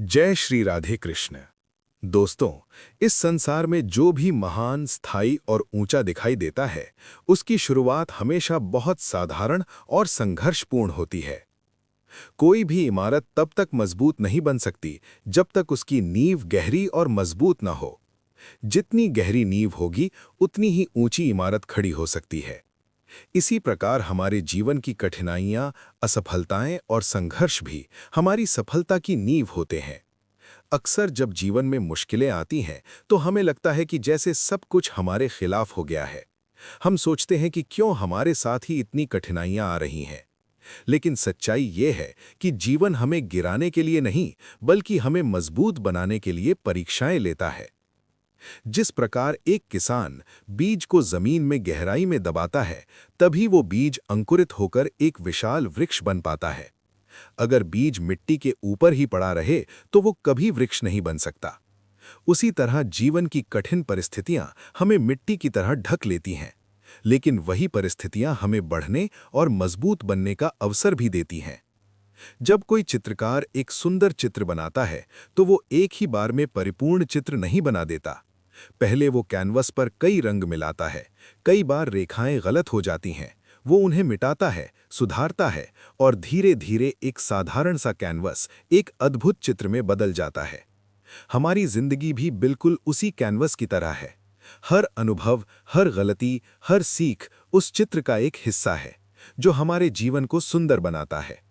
जय श्री राधे कृष्ण। दोस्तों, इस संसार में जो भी महान, स्थायी और ऊंचा दिखाई देता है, उसकी शुरुआत हमेशा बहुत साधारण और संघर्षपूर्ण होती है। कोई भी इमारत तब तक मजबूत नहीं बन सकती जब तक उसकी नींव गहरी और मजबूत न हो। जितनी गहरी नींव होगी, उतनी ही ऊंची इमारत खड़ी हो सकती है। इसी प्रकार हमारे जीवन की कठिनाइयां, असफलताएं और संघर्ष भी हमारी सफलता की नींव होते हैं। अक्सर जब जीवन में मुश्किलें आती हैं, तो हमें लगता है कि जैसे सब कुछ हमारे खिलाफ हो गया है। हम सोचते हैं कि क्यों हमारे साथ ही इतनी कठिनाइयां आ रही हैं। लेकिन सच्चाई ये है कि जीवन हमें गिराने के लिए नहीं, बल्कि हमें मजबूत बनाने के लिए परीक्षाएं लेता है। जिस प्रकार एक किसान बीज को जमीन में गहराई में दबाता है, तभी वो बीज अंकुरित होकर एक विशाल वृक्ष बन पाता है। अगर बीज मिट्टी के ऊपर ही पड़ा रहे, तो वो कभी वृक्ष नहीं बन सकता। उसी तरह जीवन की कठिन परिस्थितियां हमें मिट्टी की तरह ढक लेती हैं, लेकिन वही परिस्थितियां हमें बढ़ने और मजबूत बनने का अवसर भी देती हैं। जब कोई चित्रकार एक सुंदर चित्र बनाता है, तो वो एक ही बार में परिपूर्ण चित्र नहीं बना देता। पहले वो कैनवस पर कई रंग मिलाता है। कई बार रेखाएं गलत हो जाती हैं। वो उन्हें मिटाता है, सुधारता है और धीरे धीरे एक साधारण सा कैनवस एक अद्भुत चित्र में बदल जाता है। हमारी जिंदगी भी बिल्कुल उसी कैनवस की तरह है। हर अनुभव, हर गलती, हर सीख उस चित्र का एक हिस्सा है, जो हमारे जीवन को सुंदर बनाता है।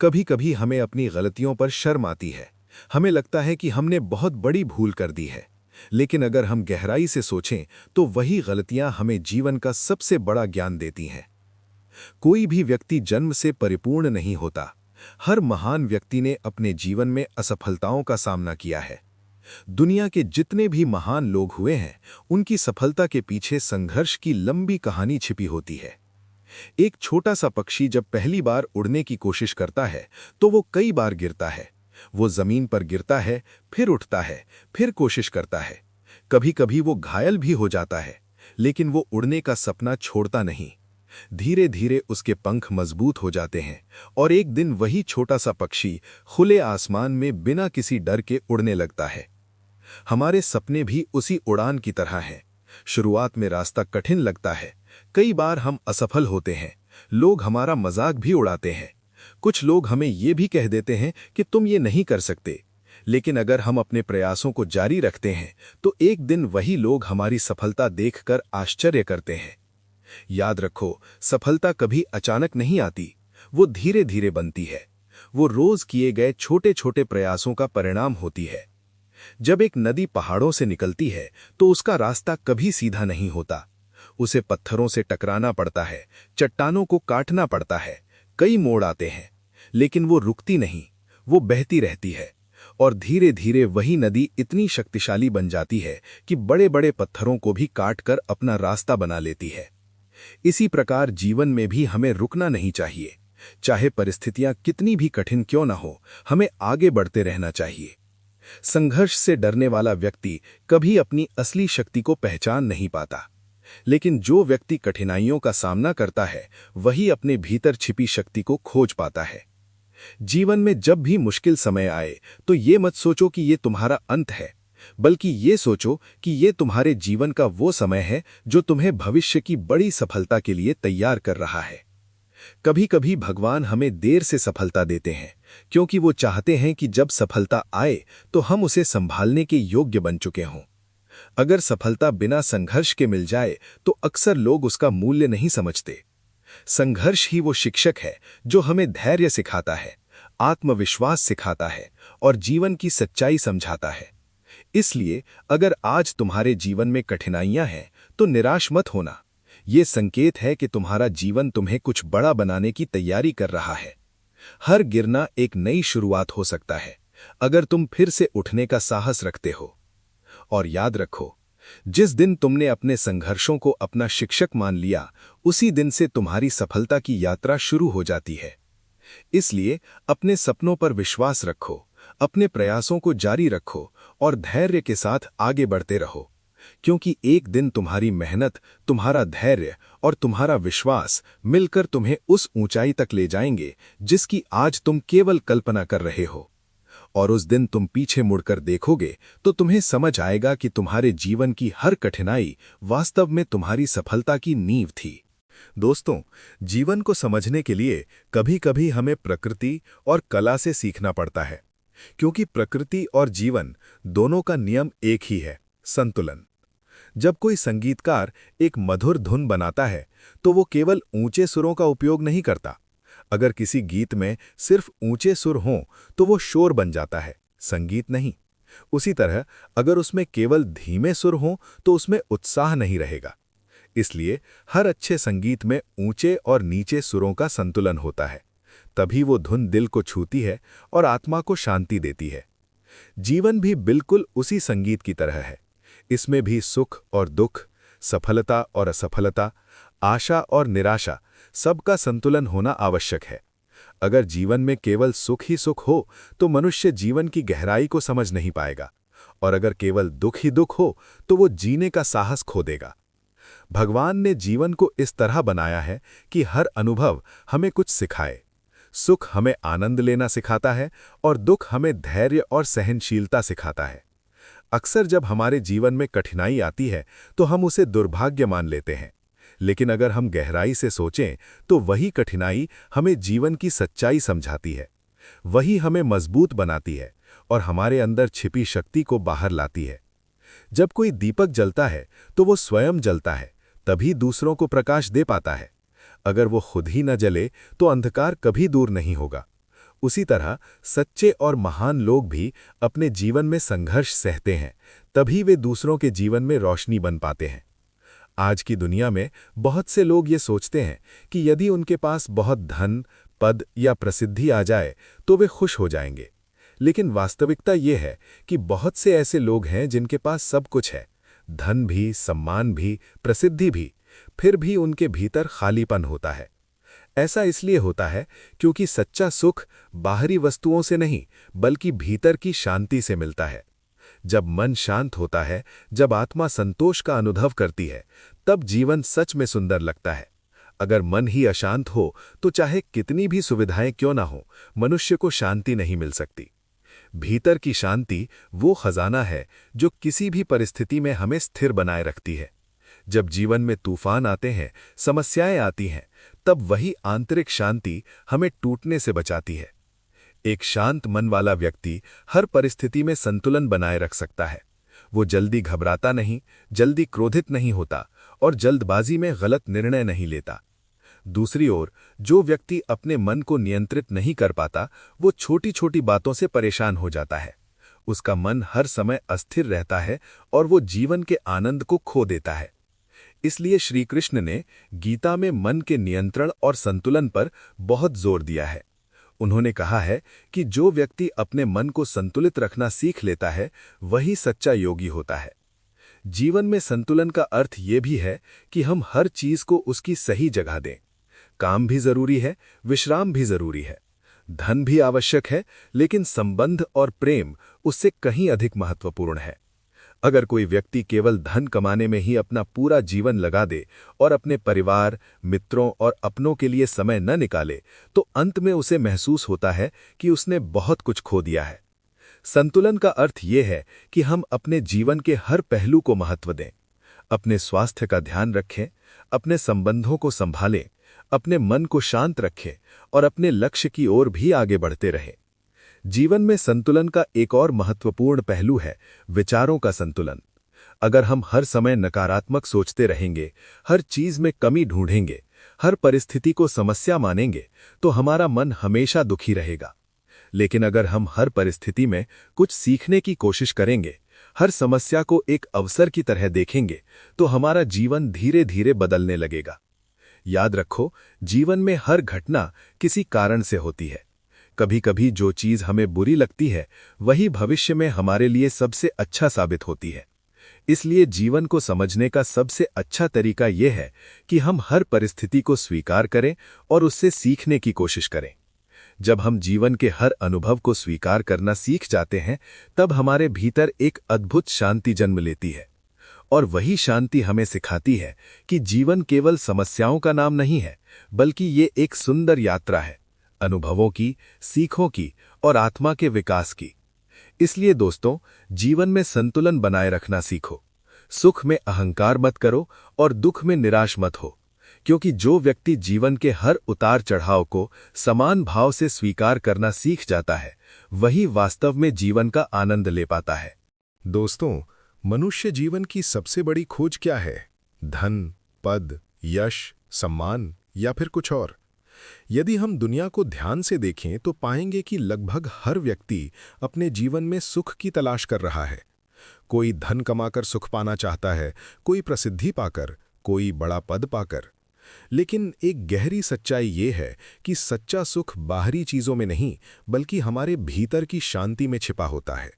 कभी कभी हमें अपनी गलतियों पर शर्म आती है। हमें लगता है कि हमने बहुत बड़ी भूल कर दी है। लेकिन अगर हम गहराई से सोचें, तो वही गलतियां हमें जीवन का सबसे बड़ा ज्ञान देती हैं। कोई भी व्यक्ति जन्म से परिपूर्ण नहीं होता। हर महान व्यक्ति ने अपने जीवन में असफलताओं का सामना किया है। दुनिया के जितने भी महान लोग हुए हैं, उनकी सफलता के पीछे संघर्ष की लंबी कहानी छिपी होती है। एक छोटा सा पक्षी जब पहली बार उड़ने की कोशिश करता है, तो वो कई बार गिरता है। वो जमीन पर गिरता है, फिर उठता है, फिर कोशिश करता है। कभी कभी वो घायल भी हो जाता है, लेकिन वो उड़ने का सपना छोड़ता नहीं। धीरे धीरे उसके पंख मजबूत हो जाते हैं और एक दिन वही छोटा सा पक्षी खुले आसमान में बिना किसी डर के उड़ने लगता है। हमारे सपने भी उसी उड़ान की तरह हैं। शुरुआत में रास्ता कठिन लगता है। कई बार हम असफल होते हैं। लोग हमारा मजाक भी उड़ाते हैं। कुछ लोग हमें ये भी कह देते हैं कि तुम ये नहीं कर सकते। लेकिन अगर हम अपने प्रयासों को जारी रखते हैं, तो एक दिन वही लोग हमारी सफलता देखकर आश्चर्य करते हैं। याद रखो, सफलता कभी अचानक नहीं आती। वो धीरे धीरे बनती है। वो रोज किए गए छोटे छोटे प्रयासों का परिणाम होती है। जब एक नदी पहाड़ों से निकलती है, तो उसका रास्ता कभी सीधा नहीं होता। उसे पत्थरों से टकराना पड़ता है, चट्टानों को काटना पड़ता है, कई मोड़ आते हैं। लेकिन वो रुकती नहीं, वो बहती रहती है। और धीरे धीरे वही नदी इतनी शक्तिशाली बन जाती है कि बड़े बड़े पत्थरों को भी काटकर अपना रास्ता बना लेती है। इसी प्रकार जीवन में भी हमें रुकना नहीं चाहिए। चाहे परिस्थितियां कितनी भी कठिन क्यों न हो, हमें आगे बढ़ते रहना चाहिए। संघर्ष से डरने वाला व्यक्ति कभी अपनी असली शक्ति को पहचान नहीं पाता। लेकिन जो व्यक्ति कठिनाइयों का सामना करता है, वही अपने भीतर छिपी शक्ति को खोज पाता है। जीवन में जब भी मुश्किल समय आए, तो ये मत सोचो कि ये तुम्हारा अंत है, बल्कि ये सोचो कि ये तुम्हारे जीवन का वो समय है जो तुम्हें भविष्य की बड़ी सफलता के लिए तैयार कर रहा है। कभी कभी भगवान हमें देर से सफलता देते हैं, क्योंकि वो चाहते हैं कि जब सफलता आए, तो हम उसे संभालने के योग्य बन चुके हों। अगर सफलता बिना संघर्ष के मिल जाए, तो अक्सर लोग उसका मूल्य नहीं समझते। संघर्ष ही वो शिक्षक है जो हमें धैर्य सिखाता है, आत्मविश्वास सिखाता है और जीवन की सच्चाई समझाता है। इसलिए अगर आज तुम्हारे जीवन में कठिनाइयां हैं, तो निराश मत होना। ये संकेत है कि तुम्हारा जीवन तुम्हें कुछ बड़ा बनाने की तैयारी कर रहा है। हर गिरना एक नई शुरुआत हो सकता है, अगर तुम फिर से उठने का साहस रखते हो। और याद रखो, जिस दिन तुमने अपने संघर्षों को अपना शिक्षक मान लिया, उसी दिन से तुम्हारी सफलता की यात्रा शुरू हो जाती है। इसलिए अपने सपनों पर विश्वास रखो, अपने प्रयासों को जारी रखो और धैर्य के साथ आगे बढ़ते रहो, क्योंकि एक दिन तुम्हारी मेहनत, तुम्हारा धैर्य और तुम्हारा विश्वास मिलकर तुम्हें उस ऊंचाई तक ले जाएंगे जिसकी आज तुम केवल कल्पना कर रहे हो। और उस दिन तुम पीछे मुड़कर देखोगे तो तुम्हें समझ आएगा कि तुम्हारे जीवन की हर कठिनाई वास्तव में तुम्हारी सफलता की नींव थी। दोस्तों, जीवन को समझने के लिए कभी-कभी हमें प्रकृति और कला से सीखना पड़ता है, क्योंकि प्रकृति और जीवन दोनों का नियम एक ही है, संतुलन। जब कोई संगीतकार एक मधुर धुन बनाता है तो वो केवल ऊंचे सुरों का उपयोग नहीं करता। अगर किसी गीत में सिर्फ ऊंचे सुर हों तो वो शोर बन जाता है, संगीत नहीं। उसी तरह अगर उसमें केवल धीमे सुर हों तो उसमें उत्साह नहीं रहेगा। इसलिए हर अच्छे संगीत में ऊंचे और नीचे सुरों का संतुलन होता है, तभी वो धुन दिल को छूती है और आत्मा को शांति देती है। जीवन भी बिल्कुल उसी संगीत की तरह है। इसमें भी सुख और दुख, सफलता और असफलता, आशा और निराशा, सबका संतुलन होना आवश्यक है। अगर जीवन में केवल सुख ही सुख हो तो मनुष्य जीवन की गहराई को समझ नहीं पाएगा, और अगर केवल दुख ही दुख हो तो वो जीने का साहस खो देगा। भगवान ने जीवन को इस तरह बनाया है कि हर अनुभव हमें कुछ सिखाए। सुख हमें आनंद लेना सिखाता है और दुख हमें धैर्य और सहनशीलता सिखाता है। अक्सर जब हमारे जीवन में कठिनाई आती है तो हम उसे दुर्भाग्य मान लेते हैं, लेकिन अगर हम गहराई से सोचें तो वही कठिनाई हमें जीवन की सच्चाई समझाती है। वही हमें मजबूत बनाती है और हमारे अंदर छिपी शक्ति को बाहर लाती है। जब कोई दीपक जलता है तो वो स्वयं जलता है, तभी दूसरों को प्रकाश दे पाता है। अगर वो खुद ही न जले तो अंधकार कभी दूर नहीं होगा। उसी तरह सच्चे और महान लोग भी अपने जीवन में संघर्ष सहते हैं, तभी वे दूसरों के जीवन में रोशनी बन पाते हैं। आज की दुनिया में बहुत से लोग ये सोचते हैं कि यदि उनके पास बहुत धन, पद या प्रसिद्धि आ जाए तो वे खुश हो जाएंगे। लेकिन वास्तविकता ये है कि बहुत से ऐसे लोग हैं जिनके पास सब कुछ है, धन भी, सम्मान भी, प्रसिद्धि भी, फिर भी उनके भीतर खालीपन होता है। ऐसा इसलिए होता है क्योंकि सच्चा सुख बाहरी वस्तुओं से नहीं बल्कि भीतर की शांति से मिलता है। जब मन शांत होता है, जब आत्मा संतोष का अनुभव करती है, तब जीवन सच में सुंदर लगता है। अगर मन ही अशांत हो तो चाहे कितनी भी सुविधाएं क्यों ना हो, मनुष्य को शांति नहीं मिल सकती। भीतर की शांति वो खजाना है जो किसी भी परिस्थिति में हमें स्थिर बनाए रखती है। जब जीवन में तूफान आते हैं, समस्याएं आती हैं, तब वही आंतरिक शांति हमें टूटने से बचाती है। एक शांत मन वाला व्यक्ति हर परिस्थिति में संतुलन बनाए रख सकता है। वो जल्दी घबराता नहीं, जल्दी क्रोधित नहीं होता और जल्दबाजी में गलत निर्णय नहीं लेता। दूसरी ओर जो व्यक्ति अपने मन को नियंत्रित नहीं कर पाता, वो छोटी छोटी बातों से परेशान हो जाता है। उसका मन हर समय अस्थिर रहता है और वो जीवन के आनंद को खो देता है। इसलिए श्री कृष्ण ने गीता में मन के नियंत्रण और संतुलन पर बहुत जोर दिया है। उन्होंने कहा है कि जो व्यक्ति अपने मन को संतुलित रखना सीख लेता है, वही सच्चा योगी होता है। जीवन में संतुलन का अर्थ ये भी है कि हम हर चीज को उसकी सही जगह दें। काम भी जरूरी है, विश्राम भी जरूरी है, धन भी आवश्यक है, लेकिन संबंध और प्रेम उससे कहीं अधिक महत्वपूर्ण है। अगर कोई व्यक्ति केवल धन कमाने में ही अपना पूरा जीवन लगा दे और अपने परिवार, मित्रों और अपनों के लिए समय न निकाले, तो अंत में उसे महसूस होता है कि उसने बहुत कुछ खो दिया है। संतुलन का अर्थ ये है कि हम अपने जीवन के हर पहलू को महत्व दें, अपने स्वास्थ्य का ध्यान रखें, अपने संबंधों को संभालें, अपने मन को शांत रखें और अपने लक्ष्य की ओर भी आगे बढ़ते रहें। जीवन में संतुलन का एक और महत्वपूर्ण पहलू है विचारों का संतुलन। अगर हम हर समय नकारात्मक सोचते रहेंगे, हर चीज में कमी ढूंढेंगे, हर परिस्थिति को समस्या मानेंगे, तो हमारा मन हमेशा दुखी रहेगा। लेकिन अगर हम हर परिस्थिति में कुछ सीखने की कोशिश करेंगे, हर समस्या को एक अवसर की तरह देखेंगे, तो हमारा जीवन धीरे धीरे बदलने लगेगा। याद रखो, जीवन में हर घटना किसी कारण से होती है। कभी कभी जो चीज हमें बुरी लगती है, वही भविष्य में हमारे लिए सबसे अच्छा साबित होती है। इसलिए जीवन को समझने का सबसे अच्छा तरीका यह है कि हम हर परिस्थिति को स्वीकार करें और उससे सीखने की कोशिश करें। जब हम जीवन के हर अनुभव को स्वीकार करना सीख जाते हैं, तब हमारे भीतर एक अद्भुत शांति जन्म लेती है। और वही शांति हमें सिखाती है कि जीवन केवल समस्याओं का नाम नहीं है, बल्कि ये एक सुंदर यात्रा है, अनुभवों की, सीखों की और आत्मा के विकास की। इसलिए दोस्तों, जीवन में संतुलन बनाए रखना सीखो। सुख में अहंकार मत करो और दुख में निराश मत हो, क्योंकि जो व्यक्ति जीवन के हर उतार चढ़ाव को समान भाव से स्वीकार करना सीख जाता है, वही वास्तव में जीवन का आनंद ले पाता है। दोस्तों, मनुष्य जीवन की सबसे बड़ी खोज क्या है? धन, पद, यश, सम्मान या फिर कुछ और? यदि हम दुनिया को ध्यान से देखें तो पाएंगे कि लगभग हर व्यक्ति अपने जीवन में सुख की तलाश कर रहा है। कोई धन कमाकर सुख पाना चाहता है, कोई प्रसिद्धि पाकर, कोई बड़ा पद पाकर। लेकिन एक गहरी सच्चाई ये है कि सच्चा सुख बाहरी चीजों में नहीं, बल्कि हमारे भीतर की शांति में छिपा होता है।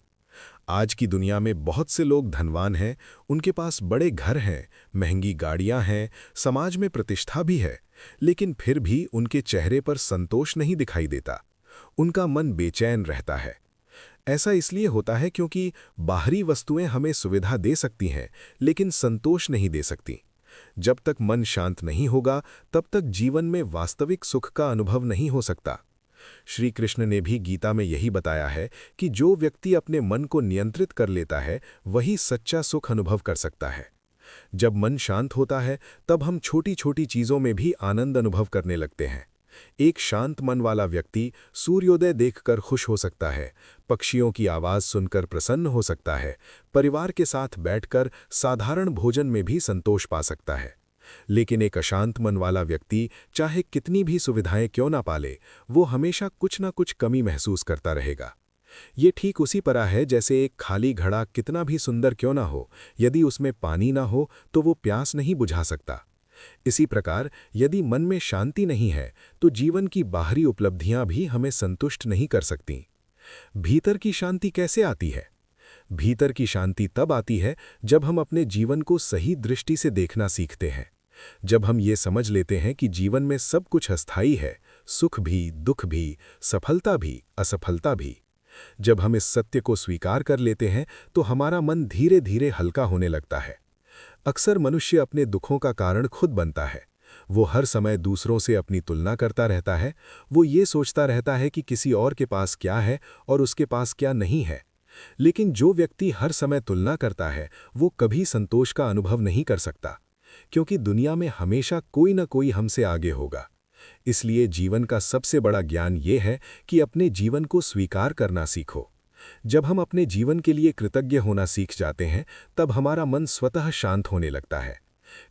आज की दुनिया में बहुत से लोग धनवान हैं, उनके पास बड़े घर हैं, महंगी गाड़ियां हैं, समाज में प्रतिष्ठा भी है, लेकिन फिर भी उनके चेहरे पर संतोष नहीं दिखाई देता। उनका मन बेचैन रहता है। ऐसा इसलिए होता है क्योंकि बाहरी वस्तुएं हमें सुविधा दे सकती हैं, लेकिन संतोष नहीं दे सकती। जब तक मन शांत नहीं होगा, तब तक जीवन में वास्तविक सुख का अनुभव नहीं हो सकता। श्री कृष्ण ने भी गीता में यही बताया है कि जो व्यक्ति अपने मन को नियंत्रित कर लेता है, वही सच्चा सुख अनुभव कर सकता है। जब मन शांत होता है, तब हम छोटी छोटी चीजों में भी आनंद अनुभव करने लगते हैं। एक शांत मन वाला व्यक्ति सूर्योदय देखकर खुश हो सकता है, पक्षियों की आवाज सुनकर प्रसन्न हो सकता है, परिवार के साथ बैठकर साधारण भोजन में भी संतोष पा सकता है। लेकिन एक अशांत मन वाला व्यक्ति चाहे कितनी भी सुविधाएं क्यों ना पाले, वो हमेशा कुछ ना कुछ कमी महसूस करता रहेगा। ये ठीक उसी तरह है जैसे एक खाली घड़ा कितना भी सुंदर क्यों ना हो, यदि उसमें पानी ना हो तो वो प्यास नहीं बुझा सकता। इसी प्रकार यदि मन में शांति नहीं है, तो जीवन की बाहरी उपलब्धियां भी हमें संतुष्ट नहीं कर सकती। भीतर की शांति कैसे आती है? भीतर की शांति तब आती है जब हम अपने जीवन को सही दृष्टि से देखना सीखते हैं। जब हम ये समझ लेते हैं कि जीवन में सब कुछ अस्थायी है, सुख भी, दुख भी, सफलता भी, असफलता भी। जब हम इस सत्य को स्वीकार कर लेते हैं, तो हमारा मन धीरे धीरे हल्का होने लगता है। अक्सर मनुष्य अपने दुखों का कारण खुद बनता है। वो हर समय दूसरों से अपनी तुलना करता रहता है। वो ये सोचता रहता है कि किसी और के पास क्या है और उसके पास क्या नहीं है। लेकिन जो व्यक्ति हर समय तुलना करता है, वो कभी संतोष का अनुभव नहीं कर सकता, क्योंकि दुनिया में हमेशा कोई न कोई हमसे आगे होगा। इसलिए जीवन का सबसे बड़ा ज्ञान ये है कि अपने जीवन को स्वीकार करना सीखो। जब हम अपने जीवन के लिए कृतज्ञ होना सीख जाते हैं, तब हमारा मन स्वतः शांत होने लगता है।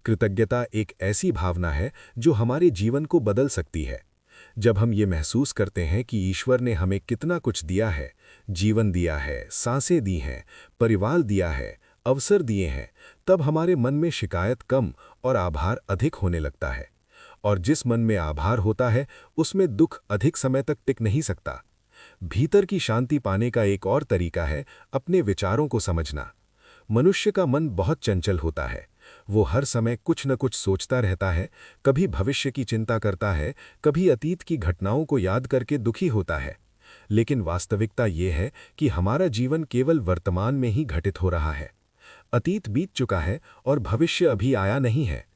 कृतज्ञता एक ऐसी भावना है जो हमारे जीवन को बदल सकती है। जब हम ये महसूस करते हैं कि ईश्वर ने हमें कितना कुछ दिया है, जीवन दिया है, सांसें दी हैं, परिवार दिया है, अवसर दिए हैं, तब हमारे मन में शिकायत कम और आभार अधिक होने लगता है। और जिस मन में आभार होता है, उसमें दुख अधिक समय तक टिक नहीं सकता। भीतर की शांति पाने का एक और तरीका है अपने विचारों को समझना। मनुष्य का मन बहुत चंचल होता है। वो हर समय कुछ न कुछ सोचता रहता है, कभी भविष्य की चिंता करता है, कभी अतीत की घटनाओं को याद करके दुखी होता है। लेकिन वास्तविकता ये है कि हमारा जीवन केवल वर्तमान में ही घटित हो रहा है। अतीत बीत चुका है और भविष्य अभी आया नहीं है।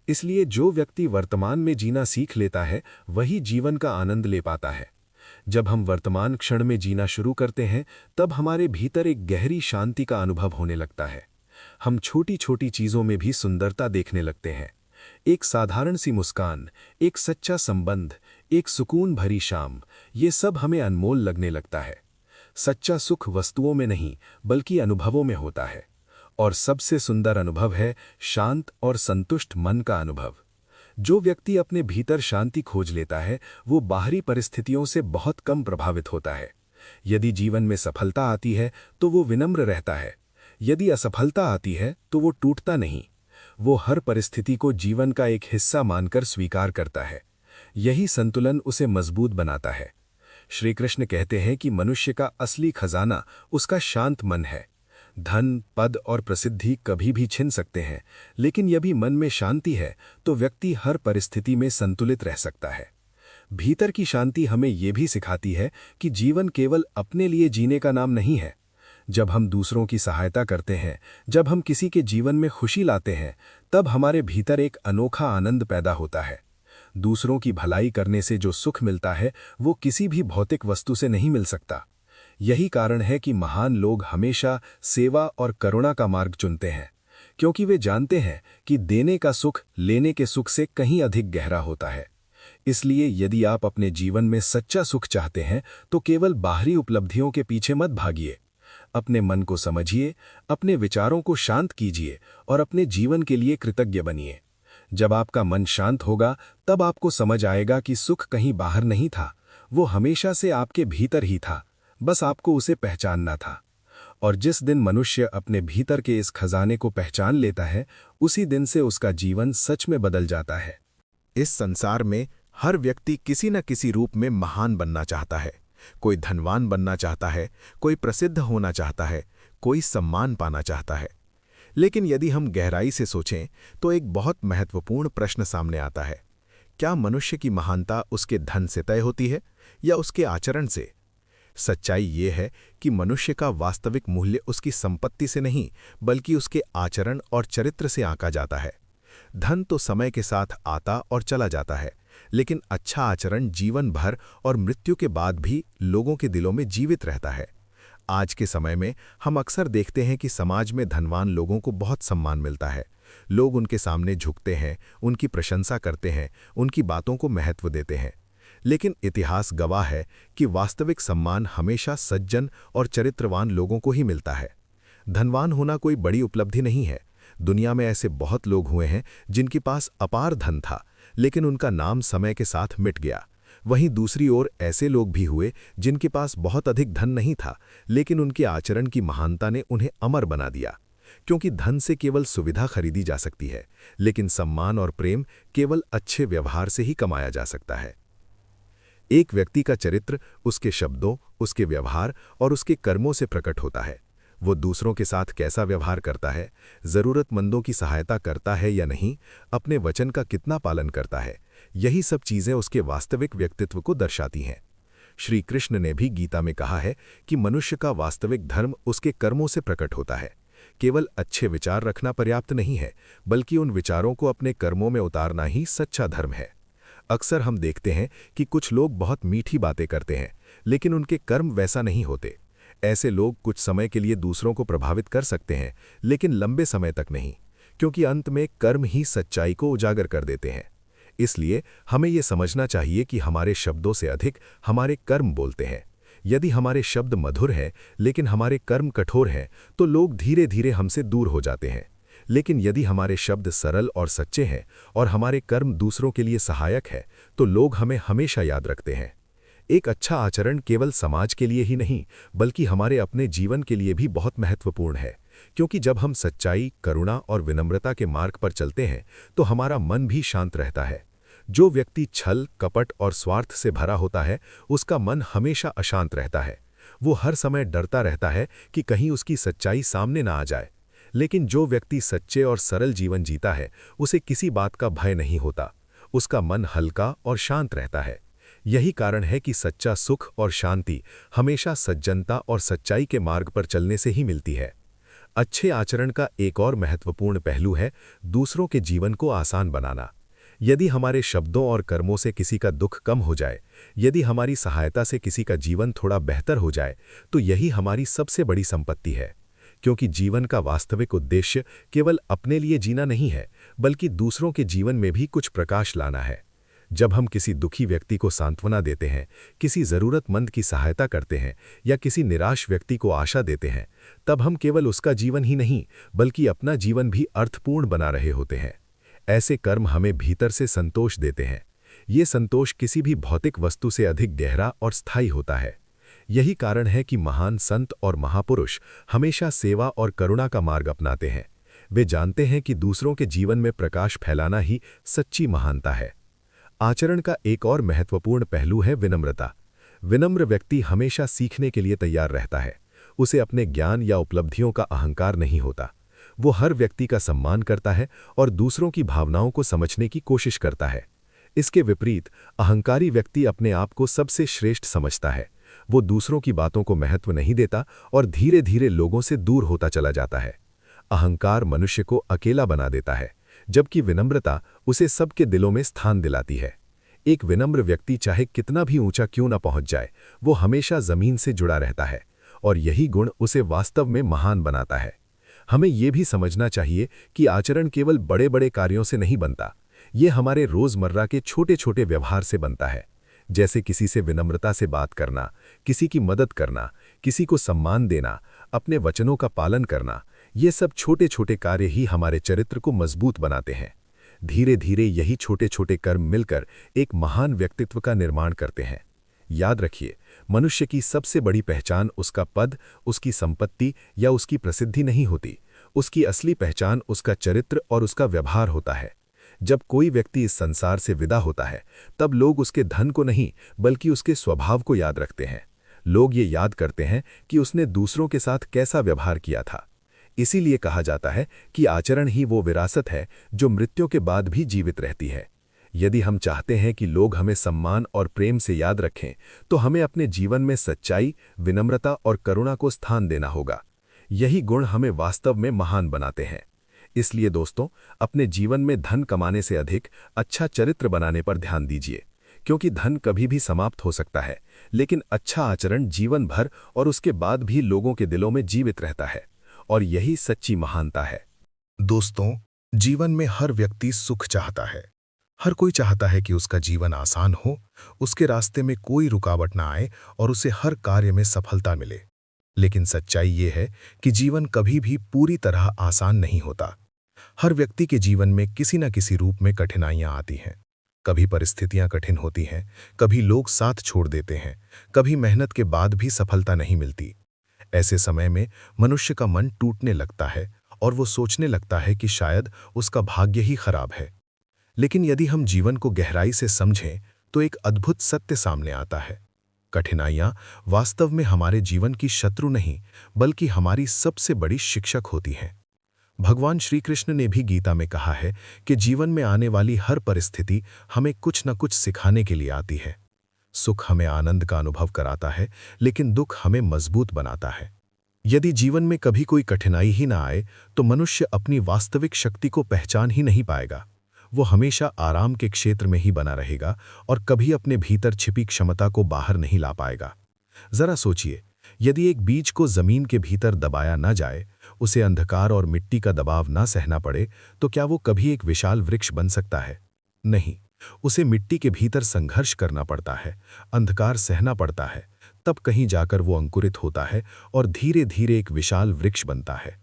इसलिए जो व्यक्ति वर्तमान में जीना सीख लेता है, वही जीवन का आनंद ले पाता है। जब हम वर्तमान क्षण में जीना शुरू करते हैं, तब हमारे भीतर एक गहरी शांति का अनुभव होने लगता है। हम छोटी छोटी चीजों में भी सुंदरता देखने लगते हैं। एक साधारण सी मुस्कान, एक सच्चा संबंध, एक सुकून भरी शाम, ये सब हमें अनमोल लगने लगता है। सच्चा सुख वस्तुओं में नहीं, बल्कि अनुभवों में होता है। और सबसे सुंदर अनुभव है शांत और संतुष्ट मन का अनुभव। जो व्यक्ति अपने भीतर शांति खोज लेता है, वो बाहरी परिस्थितियों से बहुत कम प्रभावित होता है। यदि जीवन में सफलता आती है, तो वो विनम्र रहता है। यदि असफलता आती है, तो वो टूटता नहीं। वो हर परिस्थिति को जीवन का एक हिस्सा मानकर स्वीकार करता है। यही संतुलन उसे मजबूत बनाता है। श्री कृष्ण कहते हैं कि मनुष्य का असली खजाना उसका शांत मन है। धन, पद और प्रसिद्धि कभी भी छिन सकते हैं, लेकिन यदि मन में शांति है, तो व्यक्ति हर परिस्थिति में संतुलित रह सकता है। भीतर की शांति हमें ये भी सिखाती है कि जीवन केवल अपने लिए जीने का नाम नहीं है। जब हम दूसरों की सहायता करते हैं, जब हम किसी के जीवन में खुशी लाते हैं, तब हमारे भीतर एक अनोखा आनंद पैदा होता है। दूसरों की भलाई करने से जो सुख मिलता है, वो किसी भी भौतिक वस्तु से नहीं मिल सकता। यही कारण है कि महान लोग हमेशा सेवा और करुणा का मार्ग चुनते हैं, क्योंकि वे जानते हैं कि देने का सुख लेने के सुख से कहीं अधिक गहरा होता है। इसलिए यदि आप अपने जीवन में सच्चा सुख चाहते हैं तो केवल बाहरी उपलब्धियों के पीछे मत भागिए। अपने मन को समझिए, अपने विचारों को शांत कीजिए और अपने जीवन के लिए कृतज्ञ बनिए। जब आपका मन शांत होगा तब आपको समझ आएगा कि सुख कहीं बाहर नहीं था, वो हमेशा से आपके भीतर ही था, बस आपको उसे पहचानना था। और जिस दिन मनुष्य अपने भीतर के इस खजाने को पहचान लेता है, उसी दिन से उसका जीवन सच में बदल जाता है। इस संसार में हर व्यक्ति किसी न किसी रूप में महान बनना चाहता है। कोई धनवान बनना चाहता है, कोई प्रसिद्ध होना चाहता है, कोई सम्मान पाना चाहता है। लेकिन यदि हम गहराई से सोचें तो एक बहुत महत्वपूर्ण प्रश्न सामने आता है। क्या मनुष्य की महानता उसके धन से तय होती है या उसके आचरण से? सच्चाई ये है कि मनुष्य का वास्तविक मूल्य उसकी संपत्ति से नहीं, बल्कि उसके आचरण और चरित्र से आंका जाता है। धन तो समय के साथ आता और चला जाता है, लेकिन अच्छा आचरण जीवन भर और मृत्यु के बाद भी लोगों के दिलों में जीवित रहता है। आज के समय में हम अक्सर देखते हैं कि समाज में धनवान लोगों को बहुत सम्मान मिलता है। लोग उनके सामने झुकते हैं, उनकी प्रशंसा करते हैं, उनकी बातों को महत्व देते हैं। लेकिन इतिहास गवाह है कि वास्तविक सम्मान हमेशा सज्जन और चरित्रवान लोगों को ही मिलता है। धनवान होना कोई बड़ी उपलब्धि नहीं है। दुनिया में ऐसे बहुत लोग हुए हैं जिनके पास अपार धन था, लेकिन उनका नाम समय के साथ मिट गया। वहीं दूसरी ओर ऐसे लोग भी हुए जिनके पास बहुत अधिक धन नहीं था, लेकिन उनके आचरण की महानता ने उन्हें अमर बना दिया। क्योंकि धन से केवल सुविधा खरीदी जा सकती है, लेकिन सम्मान और प्रेम केवल अच्छे व्यवहार से ही कमाया जा सकता है। एक व्यक्ति का चरित्र उसके शब्दों, उसके व्यवहार और उसके कर्मों से प्रकट होता है। वो दूसरों के साथ कैसा व्यवहार करता है, ज़रूरतमंदों की सहायता करता है या नहीं, अपने वचन का कितना पालन करता है, यही सब चीज़ें उसके वास्तविक व्यक्तित्व को दर्शाती हैं। श्री कृष्ण ने भी गीता में कहा है कि मनुष्य का वास्तविक धर्म उसके कर्मों से प्रकट होता है। केवल अच्छे विचार रखना पर्याप्त नहीं है, बल्कि उन विचारों को अपने कर्मों में उतारना ही सच्चा धर्म है। अक्सर हम देखते हैं कि कुछ लोग बहुत मीठी बातें करते हैं, लेकिन उनके कर्म वैसा नहीं होते। ऐसे लोग कुछ समय के लिए दूसरों को प्रभावित कर सकते हैं, लेकिन लंबे समय तक नहीं, क्योंकि अंत में कर्म ही सच्चाई को उजागर कर देते हैं। इसलिए हमें ये समझना चाहिए कि हमारे शब्दों से अधिक हमारे कर्म बोलते हैं। यदि हमारे शब्द मधुर हैं, लेकिन हमारे कर्म कठोर हैं, तो लोग धीरे धीरे हमसे दूर हो जाते हैं। लेकिन यदि हमारे शब्द सरल और सच्चे हैं और हमारे कर्म दूसरों के लिए सहायक है, तो लोग हमें हमेशा याद रखते हैं। एक अच्छा आचरण केवल समाज के लिए ही नहीं, बल्कि हमारे अपने जीवन के लिए भी बहुत महत्वपूर्ण है। क्योंकि जब हम सच्चाई, करुणा और विनम्रता के मार्ग पर चलते हैं, तो हमारा मन भी शांत रहता है। जो व्यक्ति छल, कपट और स्वार्थ से भरा होता है, उसका मन हमेशा अशांत रहता है। वो हर समय डरता रहता है कि कहीं उसकी सच्चाई सामने ना आ जाए। लेकिन जो व्यक्ति सच्चे और सरल जीवन जीता है, उसे किसी बात का भय नहीं होता। उसका मन हल्का और शांत रहता है। यही कारण है कि सच्चा सुख और शांति हमेशा सज्जनता और सच्चाई के मार्ग पर चलने से ही मिलती है। अच्छे आचरण का एक और महत्वपूर्ण पहलू है दूसरों के जीवन को आसान बनाना। यदि हमारे शब्दों और कर्मों से किसी का दुख कम हो जाए, यदि हमारी सहायता से किसी का जीवन थोड़ा बेहतर हो जाए, तो यही हमारी सबसे बड़ी संपत्ति है। क्योंकि जीवन का वास्तविक उद्देश्य केवल अपने लिए जीना नहीं है, बल्कि दूसरों के जीवन में भी कुछ प्रकाश लाना है। जब हम किसी दुखी व्यक्ति को सांत्वना देते हैं, किसी ज़रूरतमंद की सहायता करते हैं या किसी निराश व्यक्ति को आशा देते हैं, तब हम केवल उसका जीवन ही नहीं, बल्कि अपना जीवन भी अर्थपूर्ण बना रहे होते हैं। ऐसे कर्म हमें भीतर से संतोष देते हैं। ये संतोष किसी भी भौतिक वस्तु से अधिक गहरा और स्थायी होता है। यही कारण है कि महान संत और महापुरुष हमेशा सेवा और करुणा का मार्ग अपनाते हैं। वे जानते हैं कि दूसरों के जीवन में प्रकाश फैलाना ही सच्ची महानता है। आचरण का एक और महत्वपूर्ण पहलू है विनम्रता। विनम्र व्यक्ति हमेशा सीखने के लिए तैयार रहता है। उसे अपने ज्ञान या उपलब्धियों का अहंकार नहीं होता। वो हर व्यक्ति का सम्मान करता है और दूसरों की भावनाओं को समझने की कोशिश करता है। इसके विपरीत अहंकारी व्यक्ति अपने आप को सबसे श्रेष्ठ समझता है। वो दूसरों की बातों को महत्व नहीं देता और धीरे धीरे लोगों से दूर होता चला जाता है। अहंकार मनुष्य को अकेला बना देता है, जबकि विनम्रता उसे सबके दिलों में स्थान दिलाती है। एक विनम्र व्यक्ति चाहे कितना भी ऊंचा क्यों न पहुंच जाए, वो हमेशा जमीन से जुड़ा रहता है। और यही गुण उसे वास्तव में महान बनाता है। हमें ये भी समझना चाहिए कि आचरण केवल बड़े बड़े कार्यों से नहीं बनता, ये हमारे रोजमर्रा के छोटे छोटे व्यवहार से बनता है। जैसे किसी से विनम्रता से बात करना, किसी की मदद करना, किसी को सम्मान देना, अपने वचनों का पालन करना, ये सब छोटे छोटे कार्य ही हमारे चरित्र को मजबूत बनाते हैं। धीरे धीरे यही छोटे छोटे कर्म मिलकर एक महान व्यक्तित्व का निर्माण करते हैं। याद रखिए, मनुष्य की सबसे बड़ी पहचान उसका पद, उसकी संपत्ति या उसकी प्रसिद्धि नहीं होती। उसकी असली पहचान उसका चरित्र और उसका व्यवहार होता है। जब कोई व्यक्ति इस संसार से विदा होता है, तब लोग उसके धन को नहीं बल्कि उसके स्वभाव को याद रखते हैं। लोग ये याद करते हैं कि उसने दूसरों के साथ कैसा व्यवहार किया था। इसीलिए कहा जाता है कि आचरण ही वो विरासत है जो मृत्यु के बाद भी जीवित रहती है। यदि हम चाहते हैं कि लोग हमें सम्मान और प्रेम से याद रखें, तो हमें अपने जीवन में सच्चाई, विनम्रता और करुणा को स्थान देना होगा। यही गुण हमें वास्तव में महान बनाते हैं। इसलिए दोस्तों, अपने जीवन में धन कमाने से अधिक अच्छा चरित्र बनाने पर ध्यान दीजिए, क्योंकि धन कभी भी समाप्त हो सकता है, लेकिन अच्छा आचरण जीवन भर और उसके बाद भी लोगों के दिलों में जीवित रहता है, और यही सच्ची महानता है। दोस्तों, जीवन में हर व्यक्ति सुख चाहता है। हर कोई चाहता है कि उसका जीवन आसान हो, उसके रास्ते में कोई रुकावट ना आए और उसे हर कार्य में सफलता मिले। लेकिन सच्चाई ये है कि जीवन कभी भी पूरी तरह आसान नहीं होता। हर व्यक्ति के जीवन में किसी न किसी रूप में कठिनाइयां आती हैं। कभी परिस्थितियां कठिन होती हैं, कभी लोग साथ छोड़ देते हैं, कभी मेहनत के बाद भी सफलता नहीं मिलती। ऐसे समय में मनुष्य का मन टूटने लगता है और वो सोचने लगता है कि शायद उसका भाग्य ही खराब है। लेकिन यदि हम जीवन को गहराई से समझें, तो एक अद्भुत सत्य सामने आता है। कठिनाइयां वास्तव में हमारे जीवन की शत्रु नहीं, बल्कि हमारी सबसे बड़ी शिक्षक होती हैं। भगवान श्री कृष्ण ने भी गीता में कहा है कि जीवन में आने वाली हर परिस्थिति हमें कुछ न कुछ सिखाने के लिए आती है। सुख हमें आनंद का अनुभव कराता है, लेकिन दुख हमें मजबूत बनाता है। यदि जीवन में कभी कोई कठिनाई ही ना आए, तो मनुष्य अपनी वास्तविक शक्ति को पहचान ही नहीं पाएगा। वो हमेशा आराम के क्षेत्र में ही बना रहेगा और कभी अपने भीतर छिपी क्षमता को बाहर नहीं ला पाएगा। जरा सोचिए, यदि एक बीज को जमीन के भीतर दबाया ना जाए, उसे अंधकार और मिट्टी का दबाव ना सहना पड़े, तो क्या वो कभी एक विशाल वृक्ष बन सकता है? नहीं, उसे मिट्टी के भीतर संघर्ष करना पड़ता है, अंधकार सहना पड़ता है, तब कहीं जाकर वो अंकुरित होता है और धीरे धीरे एक विशाल वृक्ष बनता है।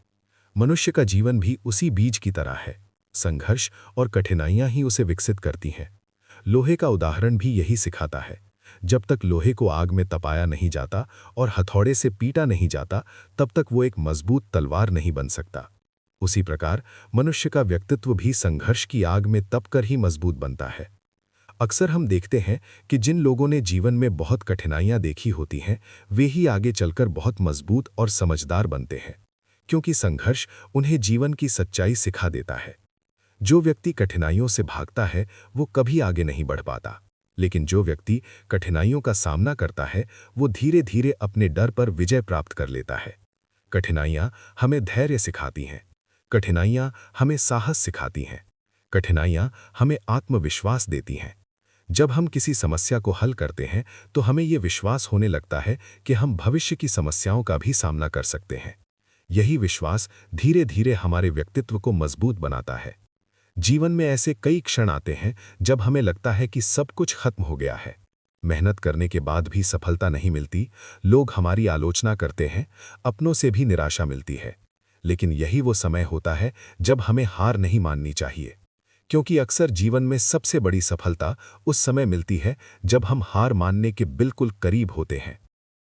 मनुष्य का जीवन भी उसी बीज की तरह है। संघर्ष और कठिनाइयां ही उसे विकसित करती हैं। लोहे का उदाहरण भी यही सिखाता है। जब तक लोहे को आग में तपाया नहीं जाता और हथौड़े से पीटा नहीं जाता, तब तक वो एक मजबूत तलवार नहीं बन सकता। उसी प्रकार मनुष्य का व्यक्तित्व भी संघर्ष की आग में तपकर ही मजबूत बनता है। अक्सर हम देखते हैं कि जिन लोगों ने जीवन में बहुत कठिनाइयां देखी होती हैं, वे ही आगे चलकर बहुत मजबूत और समझदार बनते हैं, क्योंकि संघर्ष उन्हें जीवन की सच्चाई सिखा देता है। जो व्यक्ति कठिनाइयों से भागता है, वो कभी आगे नहीं बढ़ पाता, लेकिन जो व्यक्ति कठिनाइयों का सामना करता है, वो धीरे धीरे अपने डर पर विजय प्राप्त कर लेता है। कठिनाइयां हमें धैर्य सिखाती हैं, कठिनाइयां हमें साहस सिखाती हैं, कठिनाइयां हमें आत्मविश्वास देती हैं। जब हम किसी समस्या को हल करते हैं, तो हमें ये विश्वास होने लगता है कि हम भविष्य की समस्याओं का भी सामना कर सकते हैं। यही विश्वास धीरे धीरे हमारे व्यक्तित्व को मजबूत बनाता है। जीवन में ऐसे कई क्षण आते हैं जब हमें लगता है कि सब कुछ खत्म हो गया है। मेहनत करने के बाद भी सफलता नहीं मिलती, लोग हमारी आलोचना करते हैं, अपनों से भी निराशा मिलती है। लेकिन यही वो समय होता है जब हमें हार नहीं माननी चाहिए, क्योंकि अक्सर जीवन में सबसे बड़ी सफलता उस समय मिलती है जब हम हार मानने के बिल्कुल करीब होते हैं।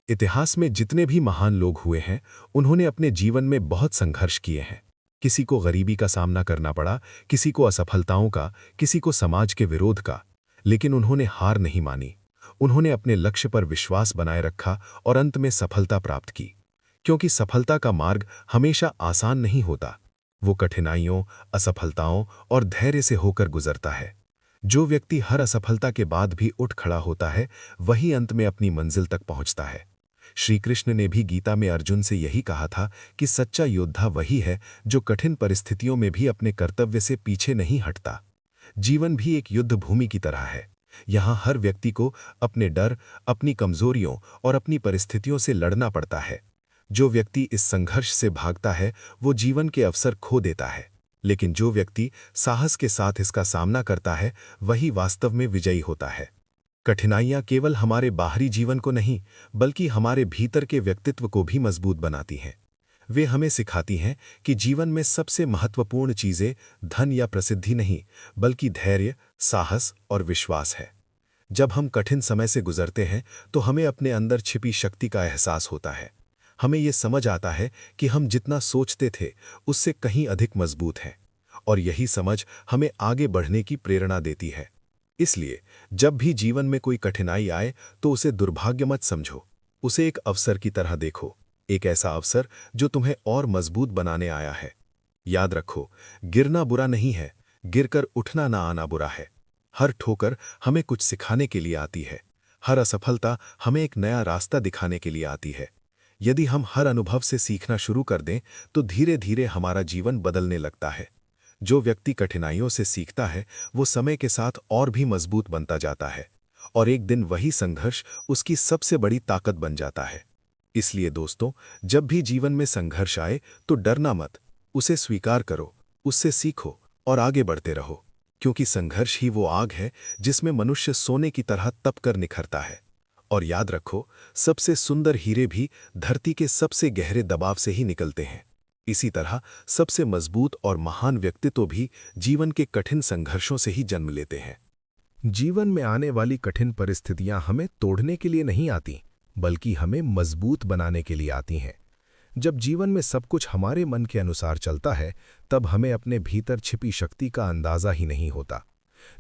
इतिहास में जितने भी महान लोग हुए हैं, उन्होंने अपने जीवन में बहुत संघर्ष किए हैं। किसी को गरीबी का सामना करना पड़ा, किसी को असफलताओं का, किसी को समाज के विरोध का, लेकिन उन्होंने हार नहीं मानी। उन्होंने अपने लक्ष्य पर विश्वास बनाए रखा और अंत में सफलता प्राप्त की। क्योंकि सफलता का मार्ग हमेशा आसान नहीं होता, वो कठिनाइयों, असफलताओं और धैर्य से होकर गुजरता है। जो व्यक्ति हर असफलता के बाद भी उठ खड़ा होता है, वही अंत में अपनी मंजिल तक पहुंचता है। श्री कृष्ण ने भी गीता में अर्जुन से यही कहा था कि सच्चा योद्धा वही है जो कठिन परिस्थितियों में भी अपने कर्तव्य से पीछे नहीं हटता। जीवन भी एक युद्ध भूमि की तरह है। यहाँ हर व्यक्ति को अपने डर, अपनी कमजोरियों और अपनी परिस्थितियों से लड़ना पड़ता है। जो व्यक्ति इस संघर्ष से भागता है वो जीवन के अवसर खो देता है, लेकिन जो व्यक्ति साहस के साथ इसका सामना करता है वही वास्तव में विजयी होता है। कठिनाइयां केवल हमारे बाहरी जीवन को नहीं बल्कि हमारे भीतर के व्यक्तित्व को भी मजबूत बनाती हैं। वे हमें सिखाती हैं कि जीवन में सबसे महत्वपूर्ण चीजें धन या प्रसिद्धि नहीं बल्कि धैर्य, साहस और विश्वास है। जब हम कठिन समय से गुजरते हैं तो हमें अपने अंदर छिपी शक्ति का एहसास होता है। हमें ये समझ आता है कि हम जितना सोचते थे उससे कहीं अधिक मजबूत हैं, और यही समझ हमें आगे बढ़ने की प्रेरणा देती है। इसलिए जब भी जीवन में कोई कठिनाई आए तो उसे दुर्भाग्य मत समझो, उसे एक अवसर की तरह देखो, एक ऐसा अवसर जो तुम्हें और मजबूत बनाने आया है। याद रखो, गिरना बुरा नहीं है, गिरकर उठना ना आना बुरा है। हर ठोकर हमें कुछ सिखाने के लिए आती है, हर असफलता हमें एक नया रास्ता दिखाने के लिए आती है। यदि हम हर अनुभव से सीखना शुरू कर दें तो धीरे धीरे हमारा जीवन बदलने लगता है। जो व्यक्ति कठिनाइयों से सीखता है वो समय के साथ और भी मजबूत बनता जाता है, और एक दिन वही संघर्ष उसकी सबसे बड़ी ताकत बन जाता है। इसलिए दोस्तों, जब भी जीवन में संघर्ष आए तो डरना मत, उसे स्वीकार करो, उससे सीखो और आगे बढ़ते रहो, क्योंकि संघर्ष ही वो आग है जिसमें मनुष्य सोने की तरह तपकर निखरता है। और याद रखो, सबसे सुंदर हीरे भी धरती के सबसे गहरे दबाव से ही निकलते हैं। इसी तरह सबसे मजबूत और महान व्यक्तित्व भी जीवन के कठिन संघर्षों से ही जन्म लेते हैं। जीवन में आने वाली कठिन परिस्थितियां हमें तोड़ने के लिए नहीं आती, बल्कि हमें मजबूत बनाने के लिए आती हैं। जब जीवन में सब कुछ हमारे मन के अनुसार चलता है, तब हमें अपने भीतर छिपी शक्ति का अंदाजा ही नहीं होता।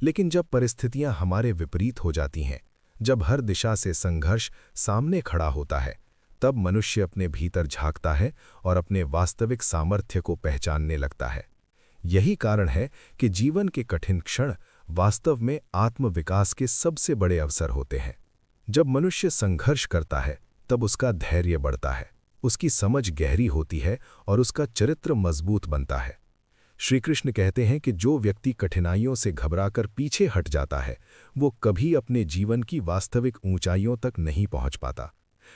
लेकिन जब परिस्थितियां हमारे विपरीत हो जाती हैं, जब हर दिशा से संघर्ष सामने खड़ा होता है, तब मनुष्य अपने भीतर झांकता है और अपने वास्तविक सामर्थ्य को पहचानने लगता है। यही कारण है कि जीवन के कठिन क्षण वास्तव में आत्मविकास के सबसे बड़े अवसर होते हैं। जब मनुष्य संघर्ष करता है तब उसका धैर्य बढ़ता है, उसकी समझ गहरी होती है और उसका चरित्र मजबूत बनता है। श्री कृष्ण कहते हैं कि जो व्यक्ति कठिनाइयों से घबराकर पीछे हट जाता है वो कभी अपने जीवन की वास्तविक ऊंचाइयों तक नहीं पहुंच पाता,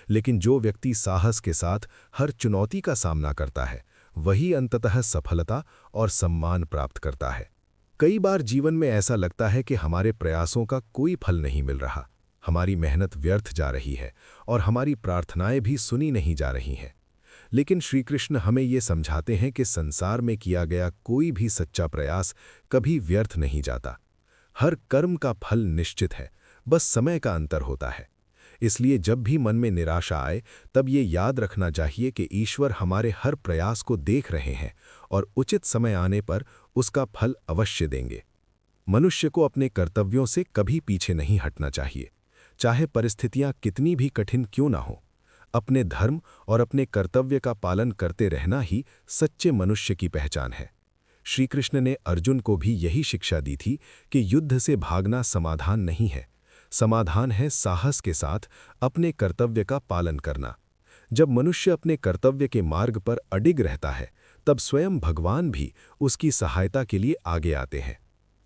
लेकिन जो व्यक्ति साहस के साथ हर चुनौती का सामना करता है वही अंततः सफलता और सम्मान प्राप्त करता है। कई बार जीवन में ऐसा लगता है कि हमारे प्रयासों का कोई फल नहीं मिल रहा, हमारी मेहनत व्यर्थ जा रही है और हमारी प्रार्थनाएं भी सुनी नहीं जा रही हैं। लेकिन श्री कृष्ण हमें ये समझाते हैं कि संसार में किया गया कोई भी सच्चा प्रयास कभी व्यर्थ नहीं जाता। हर कर्म का फल निश्चित है, बस समय का अंतर होता है। इसलिए जब भी मन में निराशा आए तब ये याद रखना चाहिए कि ईश्वर हमारे हर प्रयास को देख रहे हैं और उचित समय आने पर उसका फल अवश्य देंगे। मनुष्य को अपने कर्तव्यों से कभी पीछे नहीं हटना चाहिए, चाहे परिस्थितियां कितनी भी कठिन क्यों ना हो। अपने धर्म और अपने कर्तव्य का पालन करते रहना ही सच्चे मनुष्य की पहचान है। श्री कृष्ण ने अर्जुन को भी यही शिक्षा दी थी कि युद्ध से भागना समाधान नहीं है, समाधान है साहस के साथ अपने कर्तव्य का पालन करना। जब मनुष्य अपने कर्तव्य के मार्ग पर अडिग रहता है तब स्वयं भगवान भी उसकी सहायता के लिए आगे आते हैं।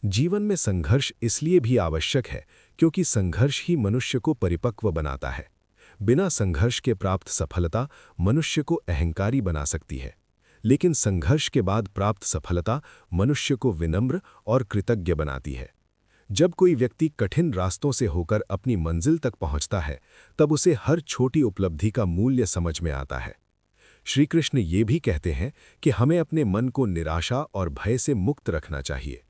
जीवन में संघर्ष इसलिए भी आवश्यक है क्योंकि संघर्ष ही मनुष्य को परिपक्व बनाता है। बिना संघर्ष के प्राप्त सफलता मनुष्य को अहंकारी बना सकती है, लेकिन संघर्ष के बाद प्राप्त सफलता मनुष्य को विनम्र और कृतज्ञ बनाती है। जब कोई व्यक्ति कठिन रास्तों से होकर अपनी मंजिल तक पहुंचता है तब उसे हर छोटी उपलब्धि का मूल्य समझ में आता है। श्री कृष्ण ये भी कहते हैं कि हमें अपने मन को निराशा और भय से मुक्त रखना चाहिए।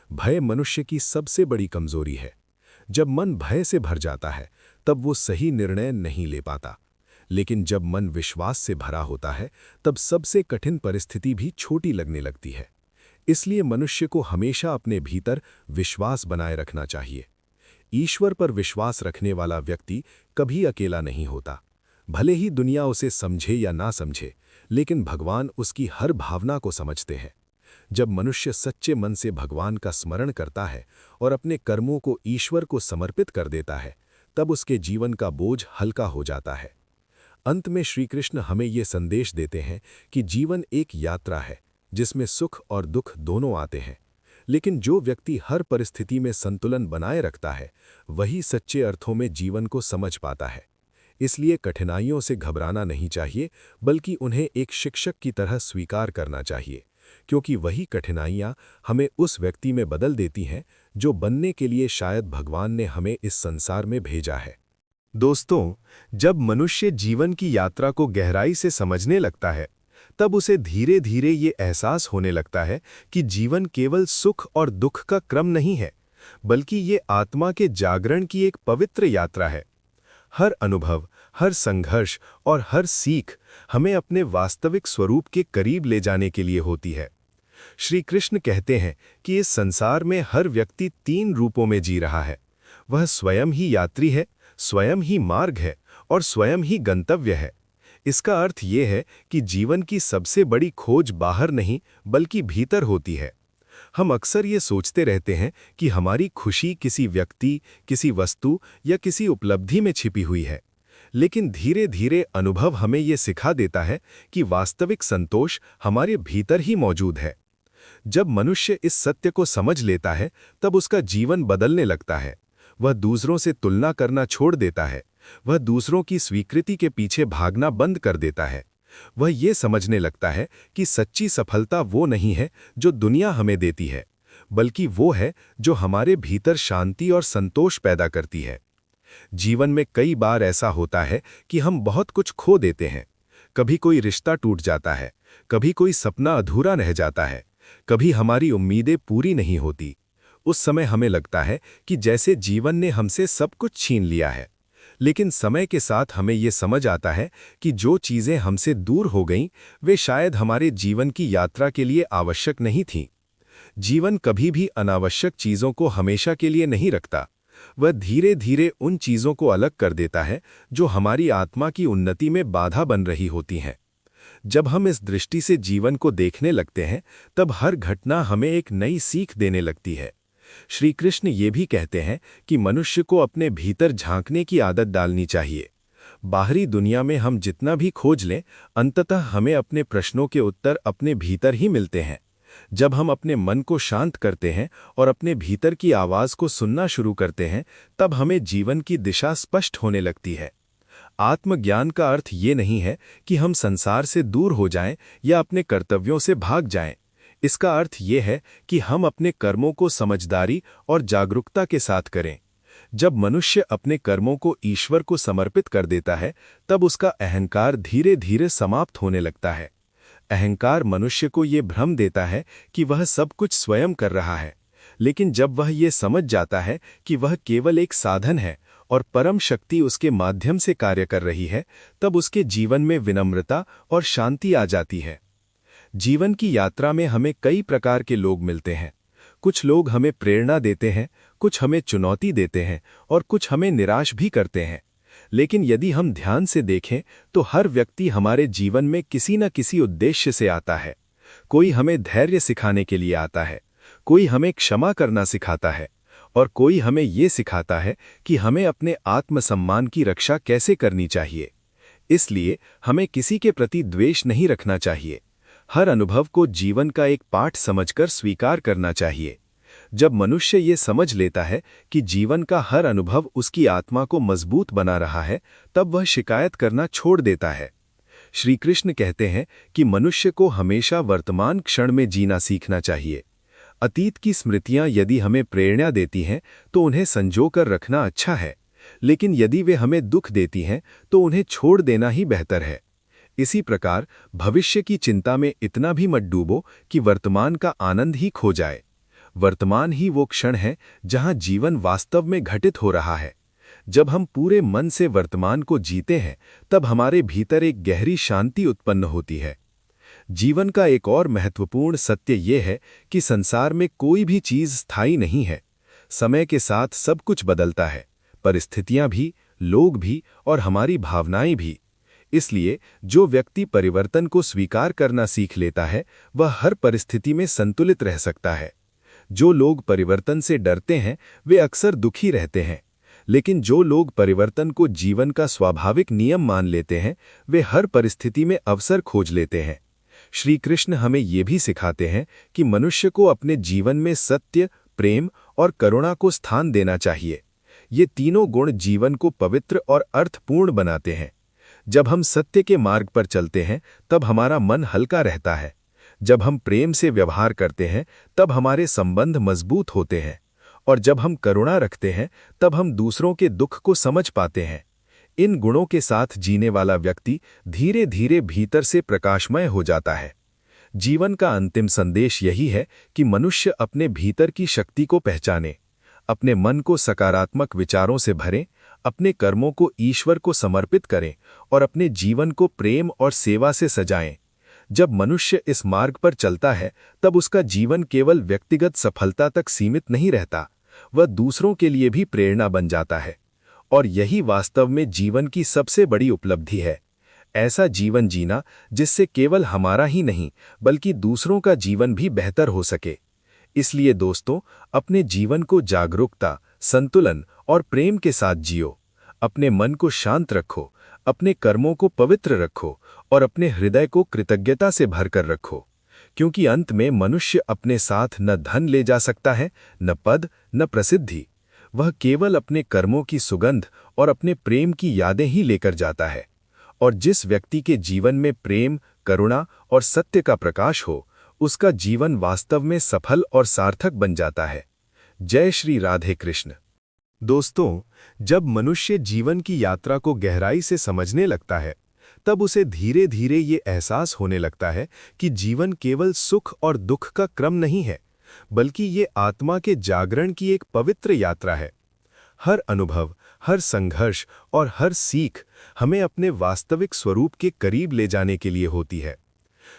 भय मनुष्य की सबसे बड़ी कमजोरी है। जब मन भय से भर जाता है तब वो सही निर्णय नहीं ले पाता, लेकिन जब मन विश्वास से भरा होता है तब सबसे कठिन परिस्थिति भी छोटी लगने लगती है। इसलिए मनुष्य को हमेशा अपने भीतर विश्वास बनाए रखना चाहिए। ईश्वर पर विश्वास रखने वाला व्यक्ति कभी अकेला नहीं होता। भले ही दुनिया उसे समझे या ना समझे, लेकिन भगवान उसकी हर भावना को समझते हैं। जब मनुष्य सच्चे मन से भगवान का स्मरण करता है और अपने कर्मों को ईश्वर को समर्पित कर देता है, तब उसके जीवन का बोझ हल्का हो जाता है। अंत में श्री कृष्ण हमें ये संदेश देते हैं कि जीवन एक यात्रा है जिसमें सुख और दुख दोनों आते हैं, लेकिन जो व्यक्ति हर परिस्थिति में संतुलन बनाए रखता है वही सच्चे अर्थों में जीवन को समझ पाता है। इसलिए कठिनाइयों से घबराना नहीं चाहिए, बल्कि उन्हें एक शिक्षक की तरह स्वीकार करना चाहिए, क्योंकि वही कठिनाइयाँ हमें उस व्यक्ति में बदल देती हैं जो बनने के लिए शायद भगवान ने हमें इस संसार में भेजा है। दोस्तों, जब मनुष्य जीवन की यात्रा को गहराई से समझने लगता है, तब उसे धीरे धीरे ये एहसास होने लगता है कि जीवन केवल सुख और दुख का क्रम नहीं है, बल्कि ये आत्मा के जागरण की एक पवित्र यात्रा है। हर अनुभव, हर संघर्ष और हर सीख हमें अपने वास्तविक स्वरूप के करीब ले जाने के लिए होती है। श्री कृष्ण कहते हैं कि इस संसार में हर व्यक्ति 3 रूपों में जी रहा है। वह स्वयं ही यात्री है, स्वयं ही मार्ग है और स्वयं ही गंतव्य है। इसका अर्थ ये है कि जीवन की सबसे बड़ी खोज बाहर नहीं, बल्कि भीतर होती है। हम अक्सर ये सोचते रहते हैं कि हमारी खुशी किसी व्यक्ति, किसी वस्तु या किसी उपलब्धि में छिपी हुई है, लेकिन धीरे धीरे अनुभव हमें ये सिखा देता है कि वास्तविक संतोष हमारे भीतर ही मौजूद है। जब मनुष्य इस सत्य को समझ लेता है, तब उसका जीवन बदलने लगता है। वह दूसरों से तुलना करना छोड़ देता है, वह दूसरों की स्वीकृति के पीछे भागना बंद कर देता है। वह ये समझने लगता है कि सच्ची सफलता वो नहीं है जो दुनिया हमें देती है, बल्कि वो है जो हमारे भीतर शांति और संतोष पैदा करती है। जीवन में कई बार ऐसा होता है कि हम बहुत कुछ खो देते हैं। कभी कोई रिश्ता टूट जाता है, कभी कोई सपना अधूरा रह जाता है, कभी हमारी उम्मीदें पूरी नहीं होती। उस समय हमें लगता है कि जैसे जीवन ने हमसे सब कुछ छीन लिया है। लेकिन समय के साथ हमें ये समझ आता है कि जो चीज़ें हमसे दूर हो गईं, वे शायद हमारे जीवन की यात्रा के लिए आवश्यक नहीं थीं। जीवन कभी भी अनावश्यक चीज़ों को हमेशा के लिए नहीं रखता। वह धीरे धीरे उन चीज़ों को अलग कर देता है जो हमारी आत्मा की उन्नति में बाधा बन रही होती हैं। जब हम इस दृष्टि से जीवन को देखने लगते हैं, तब हर घटना हमें एक नई सीख देने लगती है। श्री कृष्ण ये भी कहते हैं कि मनुष्य को अपने भीतर झांकने की आदत डालनी चाहिए। बाहरी दुनिया में हम जितना भी खोज लें, अंततः हमें अपने प्रश्नों के उत्तर अपने भीतर ही मिलते हैं। जब हम अपने मन को शांत करते हैं और अपने भीतर की आवाज़ को सुनना शुरू करते हैं, तब हमें जीवन की दिशा स्पष्ट होने लगती है। आत्मज्ञान का अर्थ ये नहीं है कि हम संसार से दूर हो जाएं या अपने कर्तव्यों से भाग जाएं। इसका अर्थ ये है कि हम अपने कर्मों को समझदारी और जागरूकता के साथ करें। जब मनुष्य अपने कर्मों को ईश्वर को समर्पित कर देता है, तब उसका अहंकार धीरे धीरे समाप्त होने लगता है। अहंकार मनुष्य को ये भ्रम देता है कि वह सब कुछ स्वयं कर रहा है, लेकिन जब वह ये समझ जाता है कि वह केवल एक साधन है और परम शक्ति उसके माध्यम से कार्य कर रही है, तब उसके जीवन में विनम्रता और शांति आ जाती है। जीवन की यात्रा में हमें कई प्रकार के लोग मिलते हैं। कुछ लोग हमें प्रेरणा देते हैं, कुछ हमें चुनौती देते हैं और कुछ हमें निराश भी करते हैं। लेकिन यदि हम ध्यान से देखें तो हर व्यक्ति हमारे जीवन में किसी न किसी उद्देश्य से आता है। कोई हमें धैर्य सिखाने के लिए आता है, कोई हमें क्षमा करना सिखाता है और कोई हमें ये सिखाता है कि हमें अपने आत्मसम्मान की रक्षा कैसे करनी चाहिए। इसलिए हमें किसी के प्रति द्वेष नहीं रखना चाहिए। हर अनुभव को जीवन का एक पाठ समझकर स्वीकार करना चाहिए। जब मनुष्य ये समझ लेता है कि जीवन का हर अनुभव उसकी आत्मा को मजबूत बना रहा है, तब वह शिकायत करना छोड़ देता है। श्री कृष्ण कहते हैं कि मनुष्य को हमेशा वर्तमान क्षण में जीना सीखना चाहिए। अतीत की स्मृतियां यदि हमें प्रेरणा देती हैं तो उन्हें संजोकर रखना अच्छा है, लेकिन यदि वे हमें दुख देती हैं तो उन्हें छोड़ देना ही बेहतर है। इसी प्रकार भविष्य की चिंता में इतना भी मत डूबो कि वर्तमान का आनंद ही खो जाए। वर्तमान ही वो क्षण है जहां जीवन वास्तव में घटित हो रहा है। जब हम पूरे मन से वर्तमान को जीते हैं, तब हमारे भीतर एक गहरी शांति उत्पन्न होती है। जीवन का एक और महत्वपूर्ण सत्य ये है कि संसार में कोई भी चीज स्थायी नहीं है। समय के साथ सब कुछ बदलता है, परिस्थितियां भी, लोग भी और हमारी भावनाएं भी। इसलिए जो व्यक्ति परिवर्तन को स्वीकार करना सीख लेता है, वह हर परिस्थिति में संतुलित रह सकता है। जो लोग परिवर्तन से डरते हैं, वे अक्सर दुखी रहते हैं, लेकिन जो लोग परिवर्तन को जीवन का स्वाभाविक नियम मान लेते हैं, वे हर परिस्थिति में अवसर खोज लेते हैं। श्री कृष्ण हमें ये भी सिखाते हैं कि मनुष्य को अपने जीवन में सत्य, प्रेम और करुणा को स्थान देना चाहिए। ये तीनों गुण जीवन को पवित्र और अर्थपूर्ण बनाते हैं। जब हम सत्य के मार्ग पर चलते हैं तब हमारा मन हल्का रहता है। जब हम प्रेम से व्यवहार करते हैं तब हमारे संबंध मजबूत होते हैं, और जब हम करुणा रखते हैं तब हम दूसरों के दुख को समझ पाते हैं। इन गुणों के साथ जीने वाला व्यक्ति धीरे धीरे भीतर से प्रकाशमय हो जाता है। जीवन का अंतिम संदेश यही है कि मनुष्य अपने भीतर की शक्ति को पहचाने, अपने मन को सकारात्मक विचारों से भरें, अपने कर्मों को ईश्वर को समर्पित करें और अपने जीवन को प्रेम और सेवा से सजाएं। जब मनुष्य इस मार्ग पर चलता है तब उसका जीवन केवल व्यक्तिगत सफलता तक सीमित नहीं रहता, वह दूसरों के लिए भी प्रेरणा बन जाता है। और यही वास्तव में जीवन की सबसे बड़ी उपलब्धि है, ऐसा जीवन जीना जिससे केवल हमारा ही नहीं बल्कि दूसरों का जीवन भी बेहतर हो सके। इसलिए दोस्तों, अपने जीवन को जागरूकता, संतुलन और प्रेम के साथ जियो। अपने मन को शांत रखो, अपने कर्मों को पवित्र रखो और अपने हृदय को कृतज्ञता से भरकर रखो, क्योंकि अंत में मनुष्य अपने साथ न धन ले जा सकता है, न पद, न प्रसिद्धि। वह केवल अपने कर्मों की सुगंध और अपने प्रेम की यादें ही लेकर जाता है। और जिस व्यक्ति के जीवन में प्रेम, करुणा और सत्य का प्रकाश हो, उसका जीवन वास्तव में सफल और सार्थक बन जाता है। जय श्री राधे कृष्ण। दोस्तों, जब मनुष्य जीवन की यात्रा को गहराई से समझने लगता है, तब उसे धीरे धीरे ये एहसास होने लगता है कि जीवन केवल सुख और दुख का क्रम नहीं है, बल्कि ये आत्मा के जागरण की एक पवित्र यात्रा है। हर अनुभव, हर संघर्ष और हर सीख हमें अपने वास्तविक स्वरूप के करीब ले जाने के लिए होती है।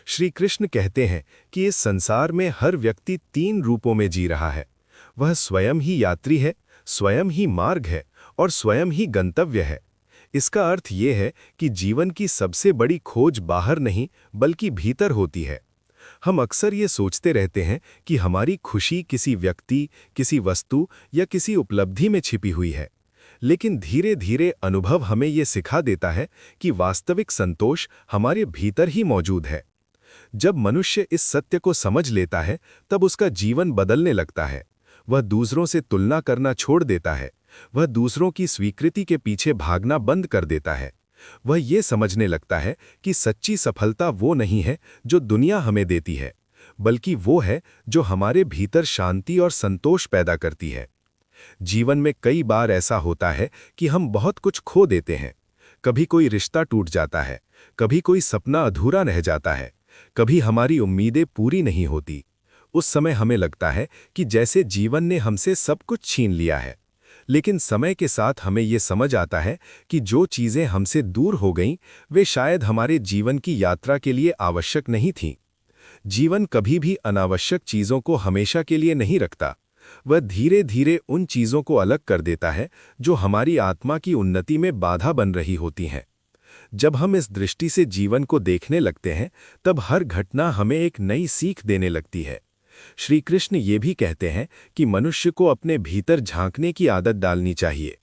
श्री कृष्ण कहते हैं कि इस संसार में हर व्यक्ति 3 रूपों में जी रहा है। वह स्वयं ही यात्री है, स्वयं ही मार्ग है और स्वयं ही गंतव्य है। इसका अर्थ ये है कि जीवन की सबसे बड़ी खोज बाहर नहीं बल्कि भीतर होती है। हम अक्सर ये सोचते रहते हैं कि हमारी खुशी किसी व्यक्ति, किसी वस्तु या किसी उपलब्धि में छिपी हुई है, लेकिन धीरे धीरे अनुभव हमें ये सिखा देता है कि वास्तविक संतोष हमारे भीतर ही मौजूद है। जब मनुष्य इस सत्य को समझ लेता है तब उसका जीवन बदलने लगता है। वह दूसरों से तुलना करना छोड़ देता है, वह दूसरों की स्वीकृति के पीछे भागना बंद कर देता है। वह ये समझने लगता है कि सच्ची सफलता वो नहीं है जो दुनिया हमें देती है, बल्कि वो है जो हमारे भीतर शांति और संतोष पैदा करती है। जीवन में कई बार ऐसा होता है कि हम बहुत कुछ खो देते हैं। कभी कोई रिश्ता टूट जाता है, कभी कोई सपना अधूरा रह जाता है, कभी हमारी उम्मीदें पूरी नहीं होती। उस समय हमें लगता है कि जैसे जीवन ने हमसे सब कुछ छीन लिया है। लेकिन समय के साथ हमें ये समझ आता है कि जो चीज़ें हमसे दूर हो गईं, वे शायद हमारे जीवन की यात्रा के लिए आवश्यक नहीं थीं। जीवन कभी भी अनावश्यक चीज़ों को हमेशा के लिए नहीं रखता। वह धीरे धीरे उन चीज़ों को अलग कर देता है जो हमारी आत्मा की उन्नति में बाधा बन रही होती हैं। जब हम इस दृष्टि से जीवन को देखने लगते हैं, तब हर घटना हमें एक नई सीख देने लगती है। श्री कृष्ण ये भी कहते हैं कि मनुष्य को अपने भीतर झांकने की आदत डालनी चाहिए।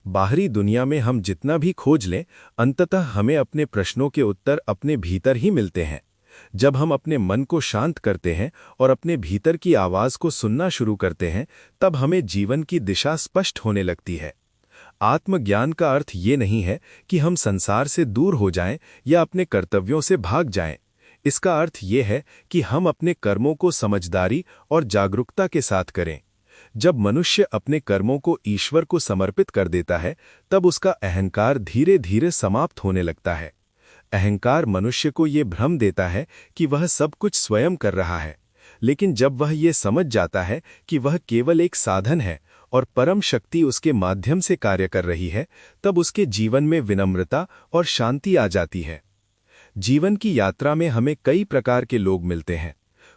बाहरी दुनिया में हम जितना भी खोज लें, अंततः हमें अपने प्रश्नों के उत्तर अपने भीतर ही मिलते हैं। जब हम अपने मन को शांत करते हैं और अपने भीतर की आवाज़ को सुनना शुरू करते हैं, तब हमें जीवन की दिशा स्पष्ट होने लगती है। आत्मज्ञान का अर्थ ये नहीं है कि हम संसार से दूर हो जाएं या अपने कर्तव्यों से भाग जाएं। इसका अर्थ ये है कि हम अपने कर्मों को समझदारी और जागरूकता के साथ करें। जब मनुष्य अपने कर्मों को ईश्वर को समर्पित कर देता है, तब उसका अहंकार धीरे धीरे समाप्त होने लगता है। अहंकार मनुष्य को ये भ्रम देता है कि वह सब कुछ स्वयं कर रहा है, लेकिन जब वह ये समझ जाता है कि वह केवल एक साधन है और परम शक्ति उसके माध्यम से कार्य कर रही है, तब उसके जीवन में विनम्रता और शांति आ जाती है। जीवन की यात्रा में हमें कई प्रकार के लोग मिलते हैं।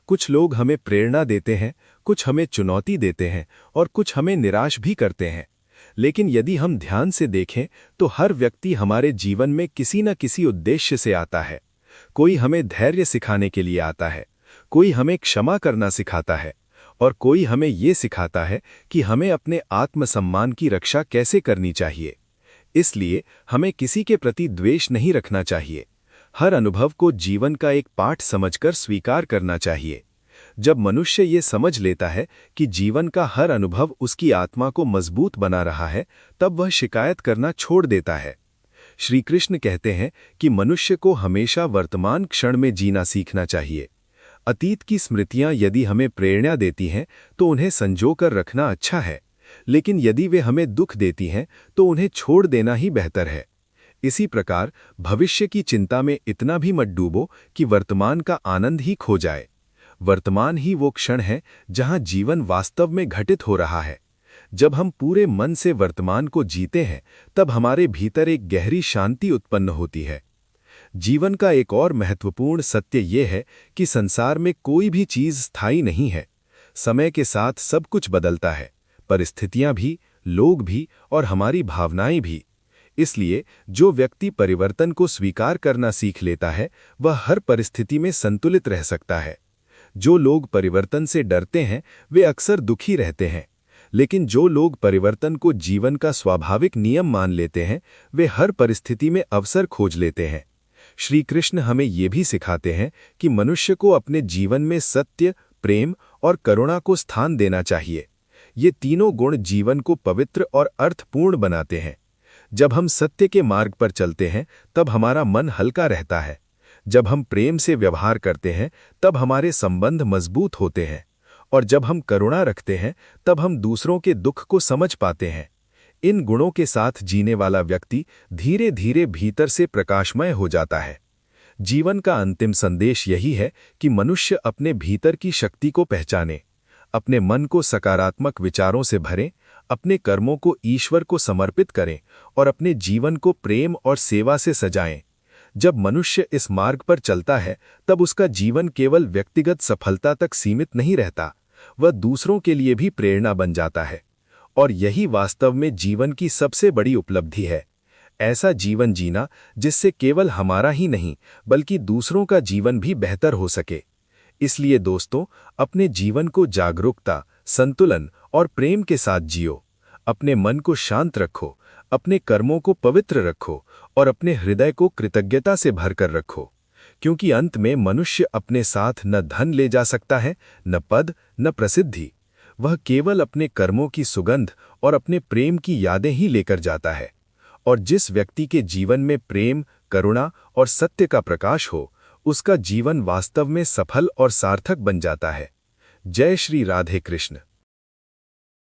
कुछ लोग हमें प्रेरणा देते हैं, कुछ हमें चुनौती देते हैं और कुछ हमें निराश भी करते हैं। लेकिन यदि हम ध्यान से देखें तो हर व्यक्ति हमारे जीवन में किसी न किसी उद्देश्य से आता है। कोई हमें धैर्य सिखाने के लिए आता है, कोई हमें क्षमा करना सिखाता है और कोई हमें ये सिखाता है कि हमें अपने आत्मसम्मान की रक्षा कैसे करनी चाहिए। इसलिए हमें किसी के प्रति द्वेष नहीं रखना चाहिए। हर अनुभव को जीवन का एक पाठ समझकर स्वीकार करना चाहिए। जब मनुष्य ये समझ लेता है कि जीवन का हर अनुभव उसकी आत्मा को मजबूत बना रहा है, तब वह शिकायत करना छोड़ देता है। श्री कृष्ण कहते हैं कि मनुष्य को हमेशा वर्तमान क्षण में जीना सीखना चाहिए। अतीत की स्मृतियां यदि हमें प्रेरणा देती हैं तो उन्हें संजोकर रखना अच्छा है, लेकिन यदि वे हमें दुख देती हैं तो उन्हें छोड़ देना ही बेहतर है। इसी प्रकार भविष्य की चिंता में इतना भी मत डूबो कि वर्तमान का आनंद ही खो जाए। वर्तमान ही वो क्षण है जहां जीवन वास्तव में घटित हो रहा है। जब हम पूरे मन से वर्तमान को जीते हैं, तब हमारे भीतर एक गहरी शांति उत्पन्न होती है। जीवन का एक और महत्वपूर्ण सत्य ये है कि संसार में कोई भी चीज स्थायी नहीं है। समय के साथ सब कुछ बदलता है, परिस्थितियां भी, लोग भी और हमारी भावनाएं भी। इसलिए जो व्यक्ति परिवर्तन को स्वीकार करना सीख लेता है, वह हर परिस्थिति में संतुलित रह सकता है। जो लोग परिवर्तन से डरते हैं, वे अक्सर दुखी रहते हैं, लेकिन जो लोग परिवर्तन को जीवन का स्वाभाविक नियम मान लेते हैं, वे हर परिस्थिति में अवसर खोज लेते हैं। श्री कृष्ण हमें ये भी सिखाते हैं कि मनुष्य को अपने जीवन में सत्य, प्रेम और करुणा को स्थान देना चाहिए। ये तीनों गुण जीवन को पवित्र और अर्थपूर्ण बनाते हैं। जब हम सत्य के मार्ग पर चलते हैं, तब हमारा मन हल्का रहता है। जब हम प्रेम से व्यवहार करते हैं, तब हमारे संबंध मजबूत होते हैं। और जब हम करुणा रखते हैं, तब हम दूसरों के दुख को समझ पाते हैं। इन गुणों के साथ जीने वाला व्यक्ति धीरे धीरे भीतर से प्रकाशमय हो जाता है। जीवन का अंतिम संदेश यही है कि मनुष्य अपने भीतर की शक्ति को पहचाने, अपने मन को सकारात्मक विचारों से भरें, अपने कर्मों को ईश्वर को समर्पित करें और अपने जीवन को प्रेम और सेवा से सजाएं। जब मनुष्य इस मार्ग पर चलता है, तब उसका जीवन केवल व्यक्तिगत सफलता तक सीमित नहीं रहता, वह दूसरों के लिए भी प्रेरणा बन जाता है। और यही वास्तव में जीवन की सबसे बड़ी उपलब्धि है। ऐसा जीवन जीना जिससे केवल हमारा ही नहीं, बल्कि दूसरों का जीवन भी बेहतर हो सके। इसलिए दोस्तों, अपने जीवन को जागरूकता, संतुलन और प्रेम के साथ जियो। अपने मन को शांत रखो, अपने कर्मों को पवित्र रखो और अपने हृदय को कृतज्ञता से भरकर रखो। क्योंकि अंत में मनुष्य अपने साथ न धन ले जा सकता है, न पद, न प्रसिद्धि। वह केवल अपने कर्मों की सुगंध और अपने प्रेम की यादें ही लेकर जाता है। और जिस व्यक्ति के जीवन में प्रेम, करुणा और सत्य का प्रकाश हो, उसका जीवन वास्तव में सफल और सार्थक बन जाता है। जय श्री राधे कृष्ण।